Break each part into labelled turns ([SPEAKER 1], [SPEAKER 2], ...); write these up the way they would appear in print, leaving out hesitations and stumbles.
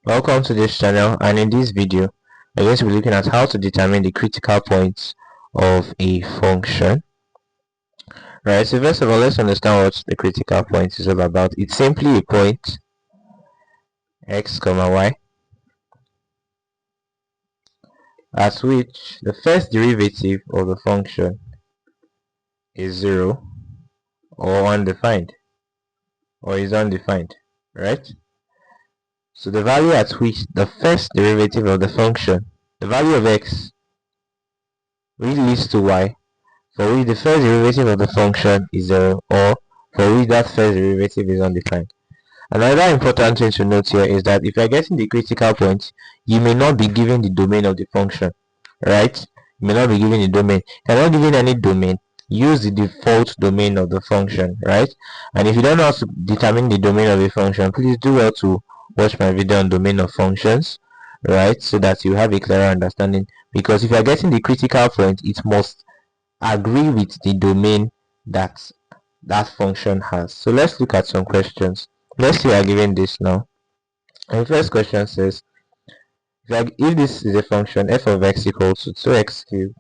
[SPEAKER 1] Welcome to this channel, and in this video we're going to be looking at how to determine the critical points of a function. Right, so first of all, let's understand what the critical point is all about. It's simply a point x comma y at which the first derivative of the function is 0 or undefined or is undefined, right? So the value at which the first derivative of the function, the value of x, which leads to y, for which the first derivative of the function is 0 or for which that first derivative is undefined. Another important thing to note here is that if you are getting the critical point, you may not be given the domain of the function, right? You may not be given the domain. If you are not given any domain, use the default domain of the function, right? And if you don't know how to determine the domain of a function, please do well to watch my video on domain of functions, right? So that you have a clearer understanding. Because if you are getting the critical point, it must agree with the domain that that function has. So let's look at some questions. Let's say we are given this now. And the first question says, if this is a function f of x equals to 2x cubed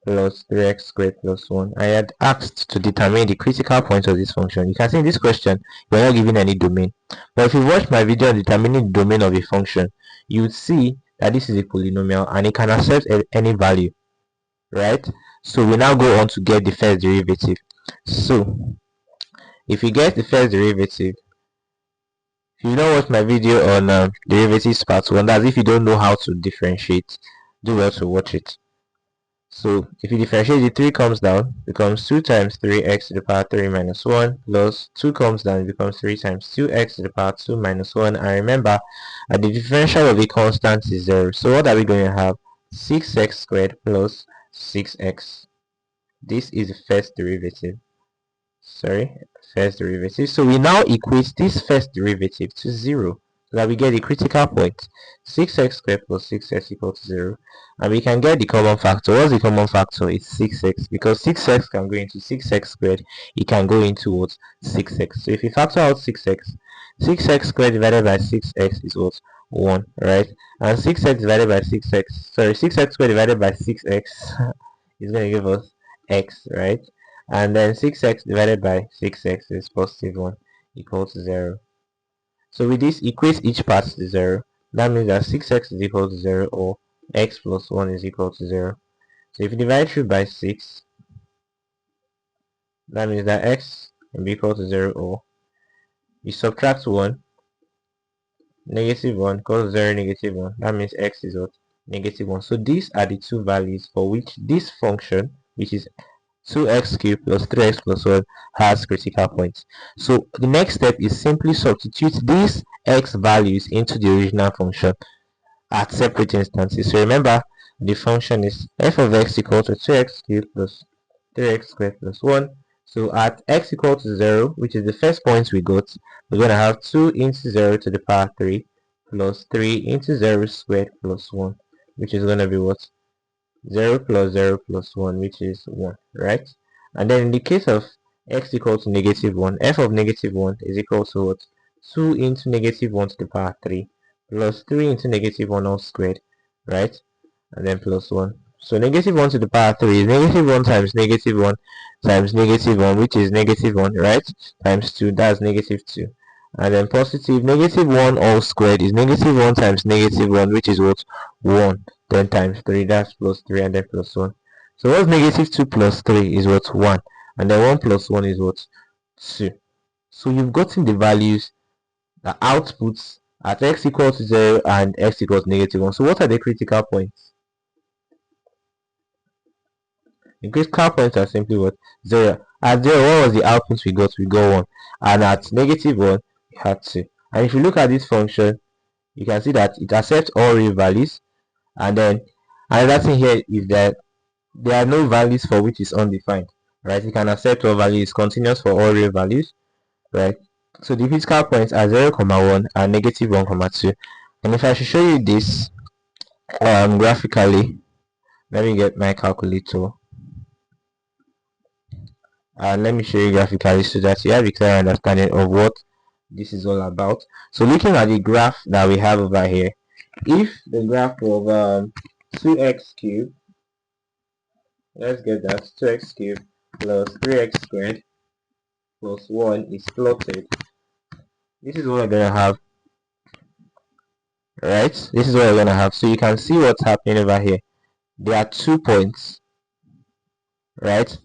[SPEAKER 1] plus 3x squared plus 1, I had asked to determine the critical point of this function. You can see in this question, you're not given any domain. But if you watch my video on determining the domain of a function, you would see that this is a polynomial and it can accept any value, right? So we now go on to get the first derivative. So if you get the first derivative, if you don't watch my video on derivatives part 1, that's if you don't know how to differentiate, do well to watch it. So if you differentiate, the 3 comes down, becomes 2 times 3x to the power 3 minus 1, plus 2 comes down, becomes 3 times 2x to the power 2 minus 1. And remember, the differential of a constant is 0. So what are we going to have? 6x squared plus 6x. This is the first derivative. First derivative. So we now equate this first derivative to 0 so that we get the critical point. 6x squared plus 6x equals to 0, and we can get the common factor. What's the common factor? It's 6x, because 6x can go into 6x squared, it can go into what? 6x. So if you factor out 6x, 6x squared divided by 6x is what? 1, right? And 6x divided by 6x, 6x squared divided by 6x is going to give us x, right? And then 6x divided by 6x is positive 1 equals to 0. So with this, equate each part to 0. That means that 6x is equal to 0 or x plus 1 is equal to 0. So if you divide through by 6, that means that x will be equal to 0 or you subtract 1, negative 1 equals to 0, negative 1. That means x is what? Negative 1. So these are the two values for which this function, which is 2x cubed plus 3x plus 1, has critical points. So the next step is simply substitute these x values into the original function at separate instances. So remember, the function is f of x equal to 2x cubed plus 3x squared plus 1. So at x equal to 0, which is the first point we got, we're going to have 2 into 0 to the power 3 plus 3 into 0 squared plus 1, which is going to be what? 0 plus 0 plus 1, which is 1, right? And then in the case of x equal to negative 1, f of negative 1 is equal to what? 2 into negative 1 to the power 3 plus 3 into negative 1 all squared, right? And then plus 1. So negative 1 to the power 3 is negative 1 times negative 1 times negative 1, which is negative 1, right? Times 2, that's negative 2. And then positive negative 1 all squared is negative 1 times negative 1, which is what? 1. Then times 3, that's plus 3, and then plus 1. So what's negative 2 plus 3 is what? 1. And then 1 plus 1 is what? 2. So you've gotten the values, the outputs at x equals to 0 and x equals to negative 1. So what are the critical points? The critical points are simply what? 0. At 0, what was the output we got? We got 1. And at negative 1, we had 2. And if you look at this function, you can see that it accepts all real values. And then another thing here is that there are no values for which is undefined, right? You can accept all values, continuous for all real values, right? So the critical points are 0, 1 and negative 1, 2. And if I should show you this graphically, let me get my calculator and let me show you graphically so that you have a clear understanding of what this is all about. So looking at the graph that we have over here, if the graph of 2x cubed, let's get that, 2x cubed plus 3x squared plus 1 is plotted, this is what we're going to have, right? This is what we're going to have. So you can see what's happening over here. There are 2 points, right?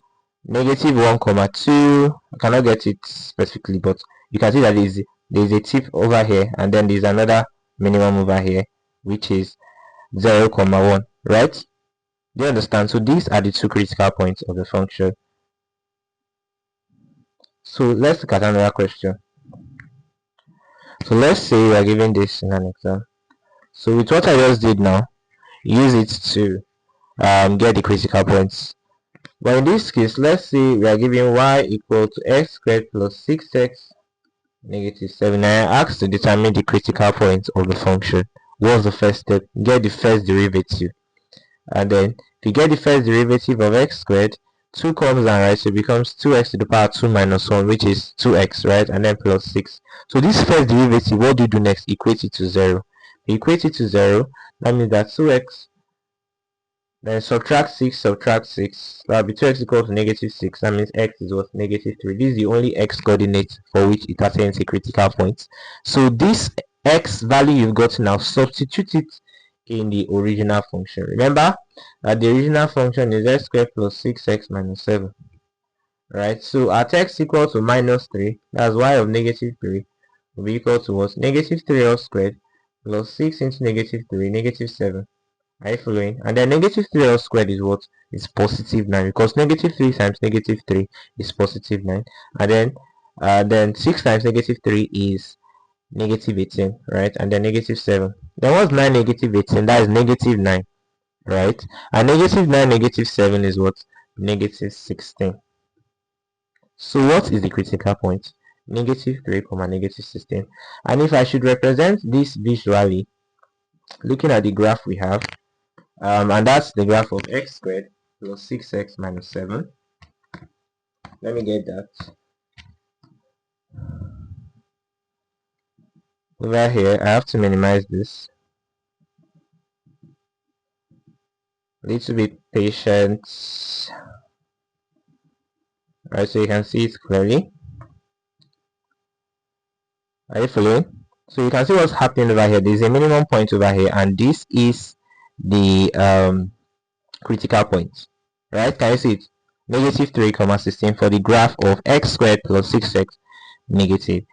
[SPEAKER 1] Negative 1 comma 2. I cannot get it specifically, but you can see that there's a tip over here, and then there's another minimum over here, which is 0 comma 1, right? Do you understand? So these are the 2 critical points of the function. So let's look at another question. So let's say we are given this in an exam. So with what I just did now, use it to get the critical points. But in this case, let's say we are given y equal to x squared plus 6x negative 7. I asked to determine the critical points of the function. What's the first step? Get the first derivative. And then if you get the first derivative of x squared, 2 comes down, right? So it becomes 2x to the power 2 minus 1, which is 2x, right? And then plus 6. So this first derivative, what do you do next? Equate it to 0. Equate it to 0, that means that 2x, then subtract 6, subtract 6. That will be 2x equals to negative 6. That means x is what? Negative 3. This is the only x coordinate for which it attains a critical point. So this x value you've got now, substitute it in the original function. Remember that the original function is x squared plus 6x minus 7. Right? So at x equal to minus 3, that's y of negative 3, will be equal to what? Negative 3 all squared plus 6 into negative 3, negative 7. Are you following? And then negative 3 all squared is what? Is positive 9, because negative 3 times negative 3 is positive 9. And then 6 times negative 3 is negative 18, right? And then negative 7. Then what's 9 negative 18? That is negative 9, right? And negative 9 negative 7 is what? Negative 16. So what is the critical point? Negative 3 comma negative 16. And if I should represent this visually, looking at the graph we have, and that's the graph of x squared plus 6x minus 7. Let me get that. Over here, I have to minimize this. A little bit patient. Alright, so you can see it clearly. Are you following? So you can see what's happening over here. There's a minimum point over here, and this is the critical point, right? Can you see it? Negative 3 comma 16 for the graph of x squared plus 6x negative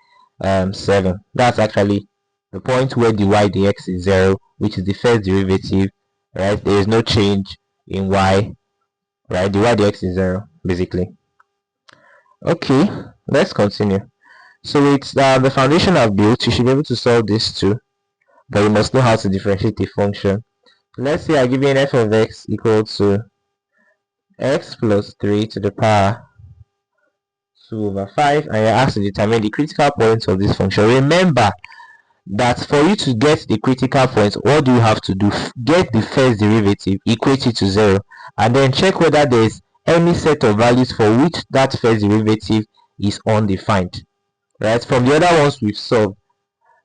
[SPEAKER 1] 7. That's actually the point where the y dx is 0, which is the first derivative, right? There is no change in y, right? The y dx is 0 basically. Okay, let's continue. So it's the foundation I've built. You should be able to solve this too, but you must know how to differentiate a function. Let's say I'm given f of x equal to x plus 3 to the power 2 over 5, and you're asked to determine the critical points of this function. Remember that for you to get the critical points, what do you have to do? Get the first derivative, equate it to 0, and then check whether there is any set of values for which that first derivative is undefined. Right? From the other ones we've solved,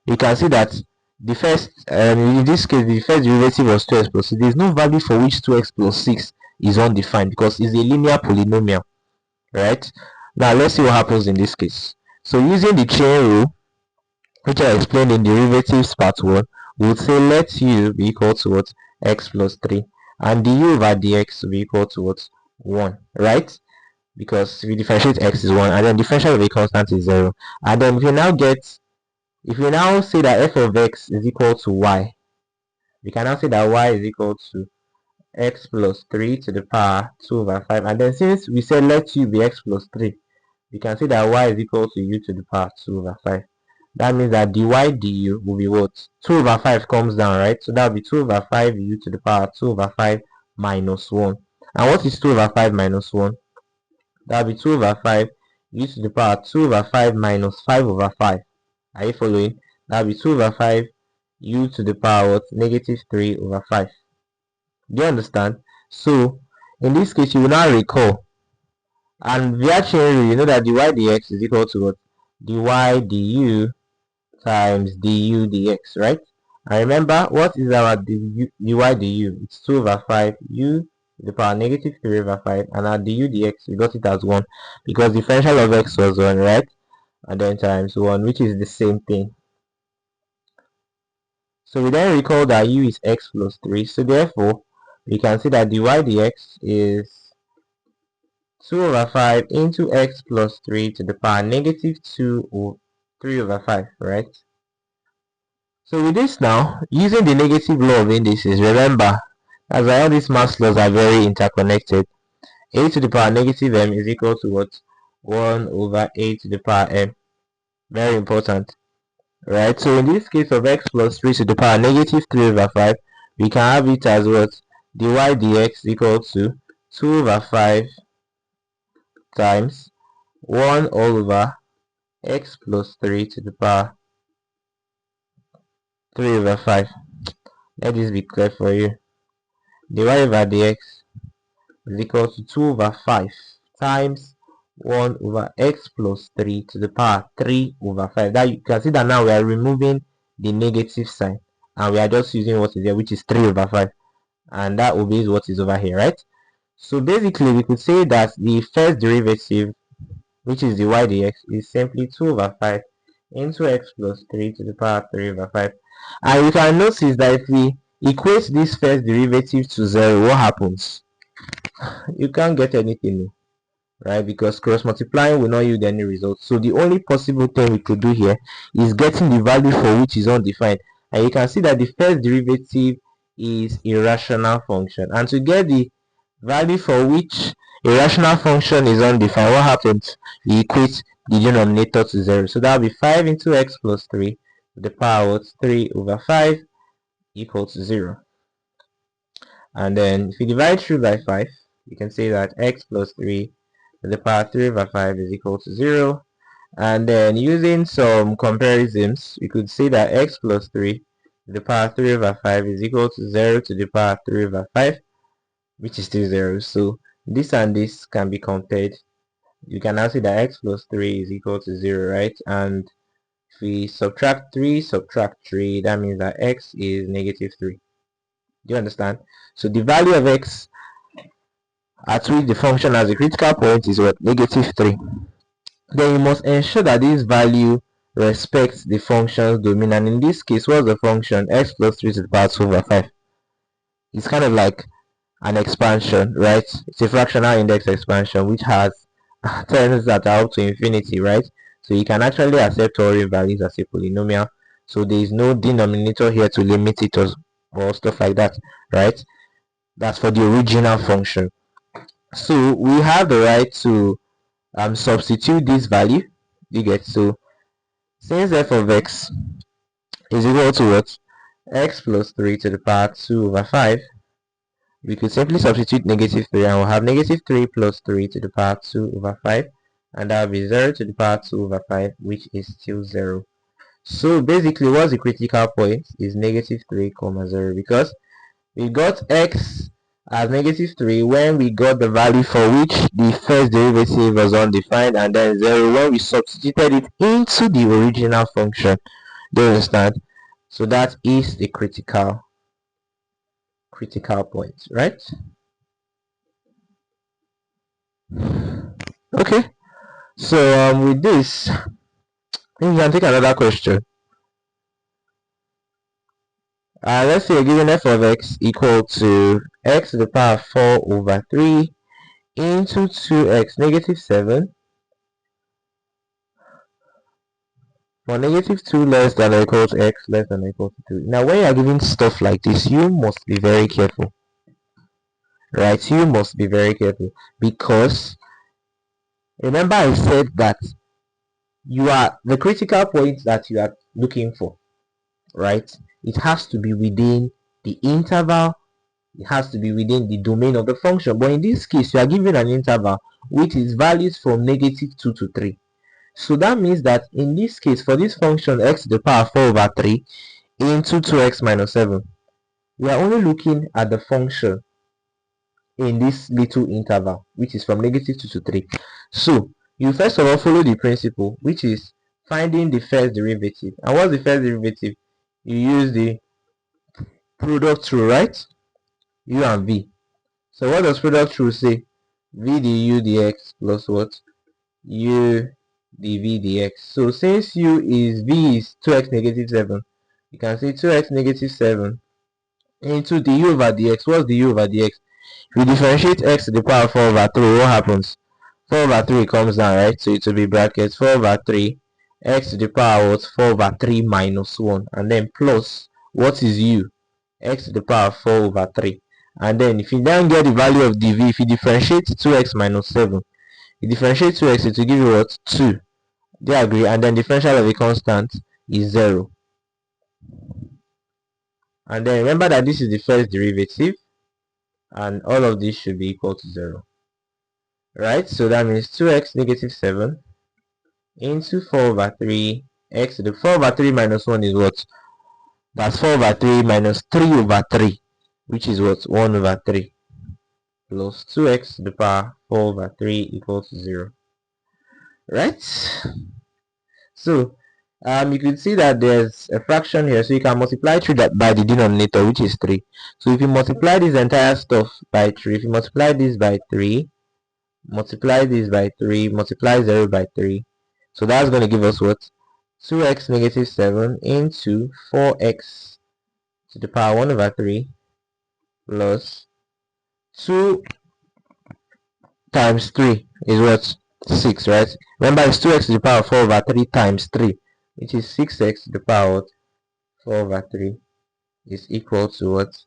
[SPEAKER 1] you can see that the first, in this case, the first derivative was 2x plus 6. There is no value for which 2x plus 6 is undefined because it's a linear polynomial, right? Now let's see what happens in this case. So using the chain rule, which I explained in derivatives part 1, we would say let u be equal to what? X plus 3, and du over dx will be equal to what? 1, right? Because if we differentiate x is 1, and then differential of a constant is 0. And then if we now say that f of x is equal to y, we can now say that y is equal to x plus 3 to the power 2 over 5. And then since we said let u be x plus 3, we can say that y is equal to u to the power 2 over 5. That means that dy du will be what? 2 over 5 comes down, right? So that will be 2 over 5 u to the power 2 over 5 minus 1. And what is 2 over 5 minus 1? That will be 2 over 5 u to the power 2 over 5 minus 5 over 5. Are you following? That will be 2 over 5 u to the power what? Negative 3 over 5. Do you understand? So in this case, you will now recall, and via chain rule, you know that dy dx is equal to what? Dy du times du dx, right? And remember, what is our dy du? It's 2 over 5 u to the power negative 3 over 5, and our du dx, we got it as 1 because differential of x was 1, right? And then times 1, which is the same thing. So we then recall that u is x plus 3, so therefore we can see that dy dx is 2 over 5 into x plus 3 to the power negative 2 or 3 over 5, right? So with this now, using the negative law of indices, remember, as all these mass laws are very interconnected, a to the power negative m is equal to what? 1 over a to the power m. Very important, right? So in this case of x plus 3 to the power negative 3 over 5, we can have it as what? Dy dx equal to 2 over 5 times 1 all over x plus 3 to the power 3 over 5. Let this be clear for you. Dy over dx is equal to 2 over 5 times 1 over x plus 3 to the power 3 over 5. That you can see that now we are removing the negative sign and we are just using what is there, which is 3 over 5, and that obeys what is over here, right? So basically we could say that the first derivative, which is dy dx, is simply 2 over 5 into x plus 3 to the power 3 over 5. And you can notice that if we equate this first derivative to 0, what happens? You can't get anything, right? Because cross multiplying will not yield any result. So the only possible thing we could do here is getting the value for which is undefined. And you can see that the first derivative is a rational function. And to get the value for which a rational function is undefined, what happens? We equate the denominator to 0. So that will be 5 into x plus 3 to the power 3 over 5 equal to 0. And then if you divide through by 5, you can say that x plus 3 to the power 3 over 5 is equal to 0. And then using some comparisons, we could say that x plus 3 to the power 3 over 5 is equal to 0 to the power 3 over 5, which is still 0. So this and this can be compared. You can now see that x plus 3 is equal to 0, right? And if we subtract 3, that means that x is negative 3. Do you understand? So the value of x at which the function has a critical point is what? Negative 3. Then you must ensure that this value respects the function's domain, and in this case, what's the function? X plus 3 to the power 2 over 5. It's kind of like an expansion, right? It's a fractional index expansion which has terms that are up to infinity, right? So you can actually accept all real values as a polynomial. So there is no denominator here to limit it or stuff like that, right? That's for the original function. So we have the right to substitute this value. You get, so since f of x is equal to what? X plus 3 to the power 2 over 5, we could simply substitute negative 3 and we'll have negative 3 plus 3 to the power 2 over 5, and that will be 0 to the power 2 over 5, which is still 0. So basically what's the critical point is negative 3 comma 0, because we got x as negative 3 when we got the value for which the first derivative was undefined, and then 0 when we substituted it into the original function. Do you understand? So that is the critical point, right? Okay, so with this, we can take another question. Let's say given f of x equal to x to the power 4 over 3 into 2x negative 7 for negative 2 less than or equal to x less than or equal to 3. Now when you are giving stuff like this, you must be very careful, right? You must be very careful, because remember I said that you are the critical point that you are looking for, right? It has to be within the interval, it has to be within the domain of the function. But in this case, you are given an interval which is values from negative 2 to 3. So that means that in this case, for this function x to the power 4 over 3 into 2x minus 7, we are only looking at the function in this little interval, which is from negative 2 to 3. So you first of all follow the principle, which is finding the first derivative. And what's the first derivative? You use the product rule, right? U and V. So what does product rule say? V du dx plus what? U dv dx. So since V is 2x negative 7, you can say 2x negative 7 into the u over dx. What's the u over dx? If you differentiate x to the power 4 over 3, what happens? 4 over 3 comes down, right? So it will be brackets 4 over 3 x to the power what? 4 over 3 minus 1, and then plus what is u? X to the power 4 over 3. And then if you then get the value of dv, if you differentiate 2x minus 7, you differentiate 2x, it will give you what? 2. Do you agree? And then differential of a constant is 0. And then remember that this is the first derivative, and all of this should be equal to 0. Right? So that means 2x negative 7 into 4 over 3 x to the 4 over 3 minus 1 is what? That's 4 over 3 minus 3 over 3, which is what? 1 over 3, plus 2x to the power 4 over 3 equals to 0. Right? So you can see that there's a fraction here, so you can multiply 3 by the denominator, which is 3. So if you multiply this entire stuff by 3, if you multiply this by 3, multiply this by 3, multiply 0 by 3, so that's going to give us what? 2x negative 7 into 4x to the power 1 over 3 plus 2 times 3 is what? 6, right? Remember, it's 2x to the power 4 over 3 times 3, which is 6x to the power 4 over 3 is equal to what?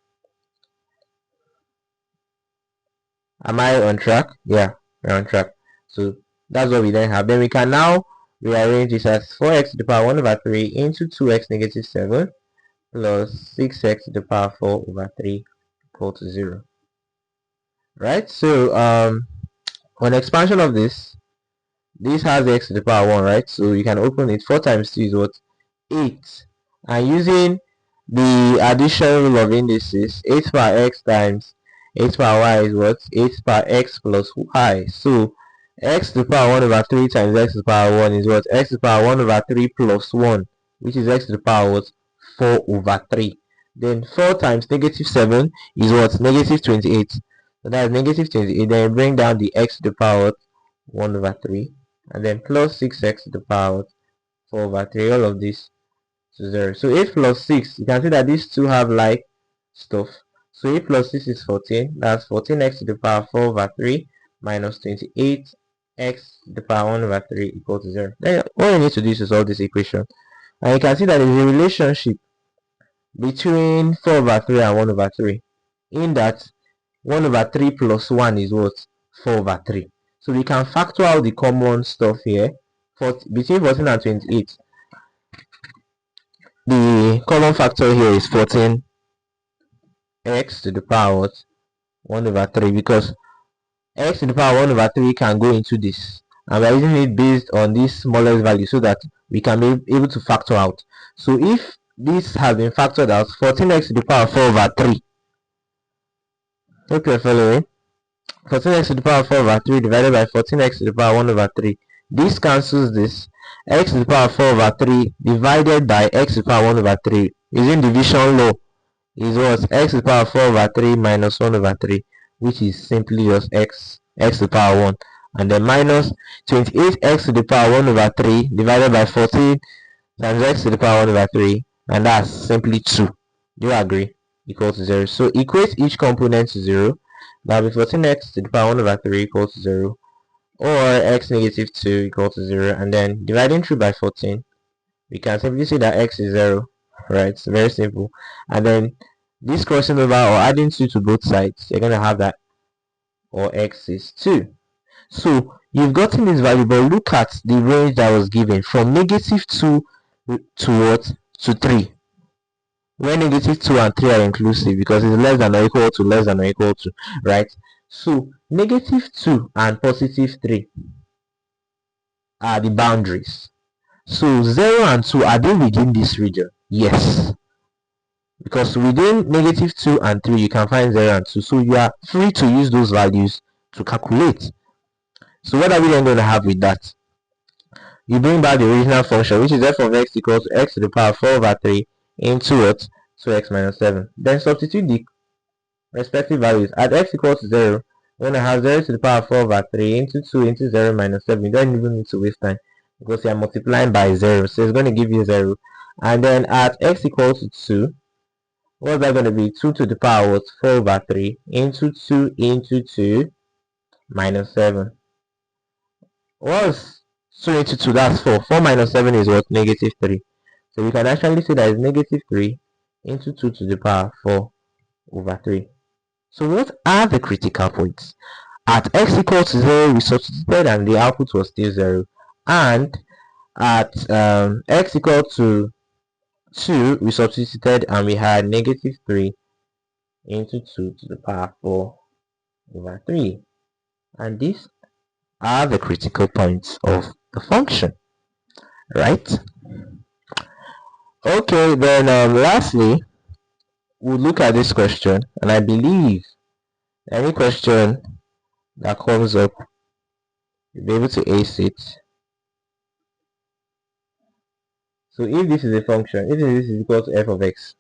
[SPEAKER 1] Am I on track? Yeah, we're on track. So that's what we then have. Then we can now rearrange this as 4x to the power 1 over 3 into 2x negative 7 plus 6x to the power 4 over 3 equal to 0. Right? So on expansion of this has x to the power 1, right? So you can open it. 4 times 2 is what? 8. And using the addition rule of indices, 8 power x times 8 power y is what? 8 power x plus y. So x to the power 1 over 3 times x to the power 1 is what? X to the power 1 over 3 plus 1, which is x to the power what? 4 over 3. Then 4 times negative 7 is what? Negative 28. So that is negative 28. Then bring down the x to the power 1 over 3. And then plus 6x to the power 4 over 3. All of this to 0. So 8 plus 6, you can see that these two have like stuff. So 8 plus 6 is 14. That's 14x to the power 4 over 3 minus 28x to the power 1 over 3 equal to 0. Then all you need to do is to solve this equation. And you can see that there is a relationship between 4 over 3 and 1 over 3. In that 1 over 3 plus 1 is what? 4 over 3. So we can factor out the common stuff here. Between 14 and 28, the common factor here is 14x to the power 1 over 3, because x to the power 1 over 3 can go into this, and we're using it based on this smallest value so that we can be able to factor out. So if this has been factored out, 14x to the power 4 over 3, hope you're following. 14x to the power 4 over 3 divided by 14x to the power 1 over 3. This cancels this. X to the power 4 over 3 divided by x to the power 1 over 3. Using division law is what? X to the power 4 over 3 minus 1 over 3, which is simply just x to the power 1. And then minus 28x to the power 1 over 3 divided by 14 times x to the power 1 over 3. And that's simply 2. Do you agree? Equal to 0. So equate each component to 0. Now be 14x to the power 1 over 3 equals to 0, or x negative 2 equal to 0, and then dividing through by 14, we can simply say that x is 0, right? It's very simple. And then this crossing over or adding 2 to both sides, you're going to have that, or x is 2. So you've gotten this value, but look at the range that was given from negative 2 to what? To 3. Where negative 2 and 3 are inclusive, because it's less than or equal to, less than or equal to, right? So negative 2 and positive 3 are the boundaries. So 0 and 2, are they within this region? Yes. Because within negative 2 and 3, you can find 0 and 2. So you are free to use those values to calculate. So what are we then going to have with that? you bring back the original function, which is f of x equals to x to the power 4 over 3 into what? 2x minus 7. Then substitute the respective values. At x equals to 0, we're going to have 0 to the power 4 over 3 into 2 into 0 minus 7. You don't even need to waste time because you are multiplying by 0. So it's going to give you 0. And then at x equals to 2, what's that going to be? 2 to the power what? 4 over 3 into 2 into 2 minus 7. What's 2 into 2? That's 4. 4 minus 7 is what? Negative 3. So we can actually say that is negative 3 into 2 to the power 4 over 3. So what are the critical points? At x equals to 0, we substituted and the output was still 0. And at x equal to 2, we substituted and we had negative 3 into 2 to the power 4 over 3. And these are the critical points of the function, right? Okay, then lastly, we'll look at this question, and I believe any question that comes up, you'll be able to ace it. So if this is a function, if this is equal to f of x,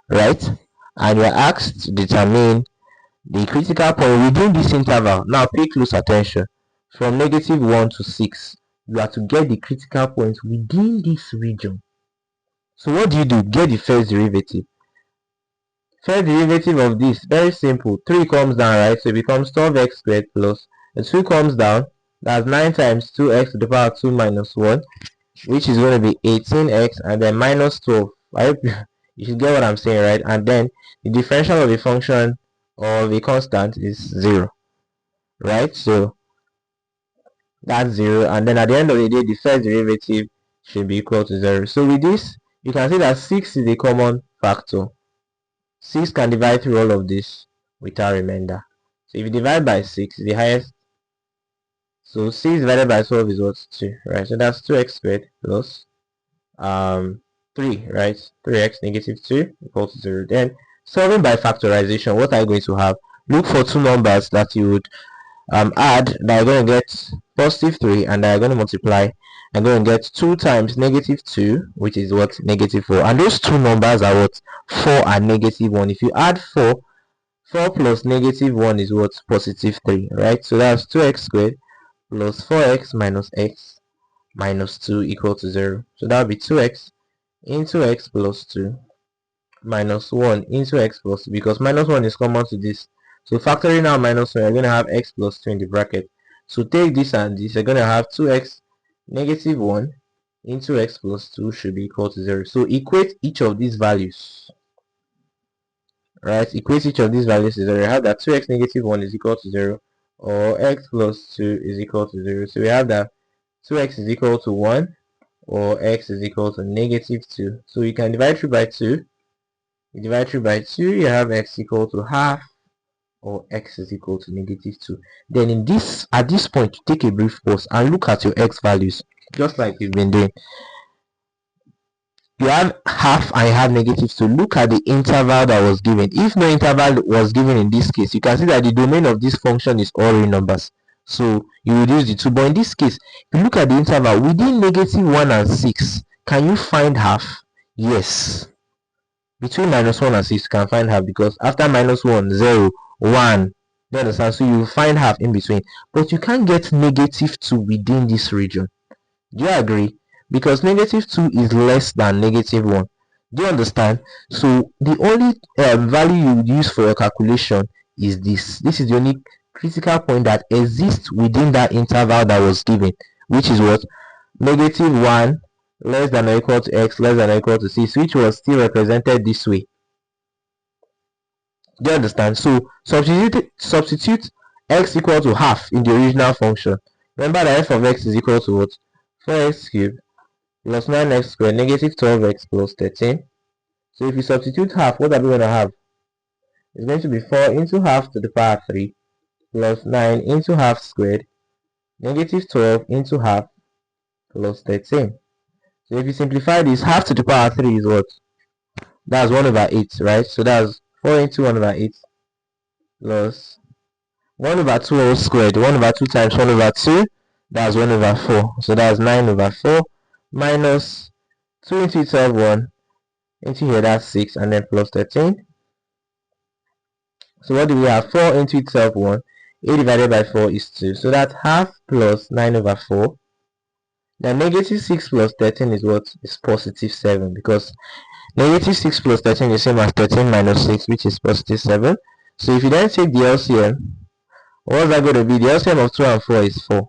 [SPEAKER 1] right, and you're asked to determine the critical point within this interval, now pay close attention, from negative 1 to 6, you are to get the critical point within this region. So what do? Get the first derivative. First derivative of this, very simple. 3 comes down, right? So it becomes 12x squared plus the 2 comes down. That's 9 times 2x to the power 2 minus 1, which is going to be 18x, and then minus 12. I hope you should get what I'm saying, right? And then the differential of a function of a constant is 0, right? So that's 0, and then at the end of the day, the first derivative should be equal to 0. So with this, you can see that 6 is a common factor. 6 can divide through all of this without remainder. So if you divide by 6, the highest. So 6 divided by 12 is what? 2, right? So that's 2x squared plus 3, right? 3x negative 2 equals to 0. Then solving by factorization, what are you going to have? Look for two numbers that you would add that are going to get positive 3 and that are going to multiply and going to get 2 times negative 2, which is what? Negative 4. And those two numbers are what? 4 and negative 1. If you add 4 plus negative 1 is what? Positive 3, right? So that's 2x squared plus 4x minus x minus 2 equal to 0. So that would be 2x into x plus 2 minus 1 into x plus 2, because minus 1 is common to this. So factoring out minus 1, you're going to have x plus 2 in the bracket. So take this and this, you're going to have 2x negative 1 into x plus 2 should be equal to 0. So equate each of these values. Right, equate each of these values to 0. You have that 2x negative 1 is equal to 0, or x plus 2 is equal to 0. So we have that 2x is equal to 1, or x is equal to negative 2. So you can divide through by 2. You divide through by 2, you have x equal to half, or x is equal to negative 2. Then at this point, you take a brief pause and look at your x values, just like we've been doing. You have half and you have negative 2. Look at the interval that was given. If no interval was given in this case, you can see that the domain of this function is all real numbers. So you would use the 2. But in this case, if you look at the interval within negative 1 and 6, can you find half? Yes. Between minus 1 and 6, you can find half, because after minus 1, 0, 1. You understand? So you find half in between. But you can't get negative 2 within this region. Do you agree? Because negative 2 is less than negative 1. Do you understand? So the only value you would use for your calculation is this. This is the only critical point that exists within that interval that was given, which is what? Negative 1 less than or equal to x less than or equal to 6, which was still represented this way. Do you understand? So substitute x equal to half in the original function. Remember that f of x is equal to what? 4x cubed plus 9x squared negative 12x plus 13. So if you substitute half, what are we going to have? It's going to be 4 into half to the power 3 plus 9 into half squared negative 12 into half plus 13. So if you simplify this, half to the power 3 is what? That's 1 over 8, right? So that's 4 into 1 over 8 plus 1 over 2 whole squared. 1 over 2 times 1 over 2. That's 1 over 4. So that's 9 over 4 minus 2 into itself 1. Into here, that's 6, and then plus 13. So what do we have? 4 into itself 1. 8 divided by 4 is 2. So that's half plus 9 over 4. Now negative 6 plus 13 is what? Is positive 7, because negative 6 plus 13 is the same as 13 minus 6, which is positive 7. So if you then take the LCM, what's that going to be? The LCM of 2 and 4 is 4.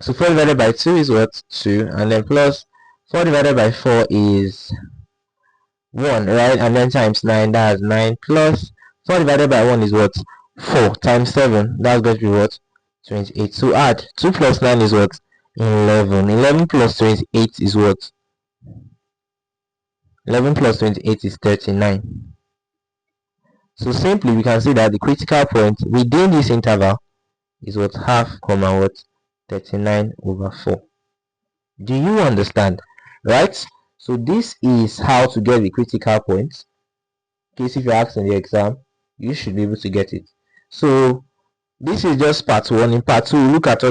[SPEAKER 1] So 4 divided by 2 is what? 2. And then plus 4 divided by 4 is 1, right? And then times 9, that's 9, plus 4 divided by 1 is what? 4 times 7, that's going to be what? 28. So add 2 plus 9 is what? 11. 11 plus 28 is what? 11 plus 28 is 39. So simply we can see that the critical point within this interval is what? Half comma what? 39 over 4. Do you understand? Right? So this is how to get the critical point. In case if you're asked in the exam, you should be able to get it. So this is just part 1. In part 2, we'll look at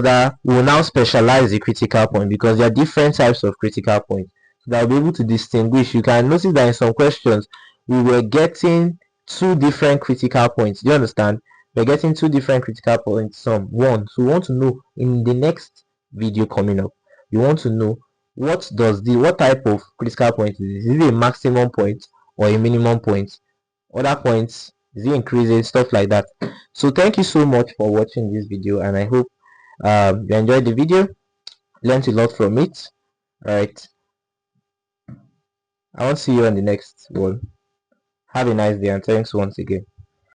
[SPEAKER 1] we'll now specialize the critical point, because there are different types of critical points that will be able to distinguish. You can notice that in some questions we were getting 2 different critical points. Do you understand? We're getting 2 different critical points, some one. So we want to know in the next video coming up, you want to know what type of critical point is it a maximum point or a minimum point? Other points, is it increasing, stuff like that. So thank you so much for watching this video, and I hope you enjoyed the video, learned a lot from it. All right, I want to see you on the next one. Have a nice day, and thanks once again.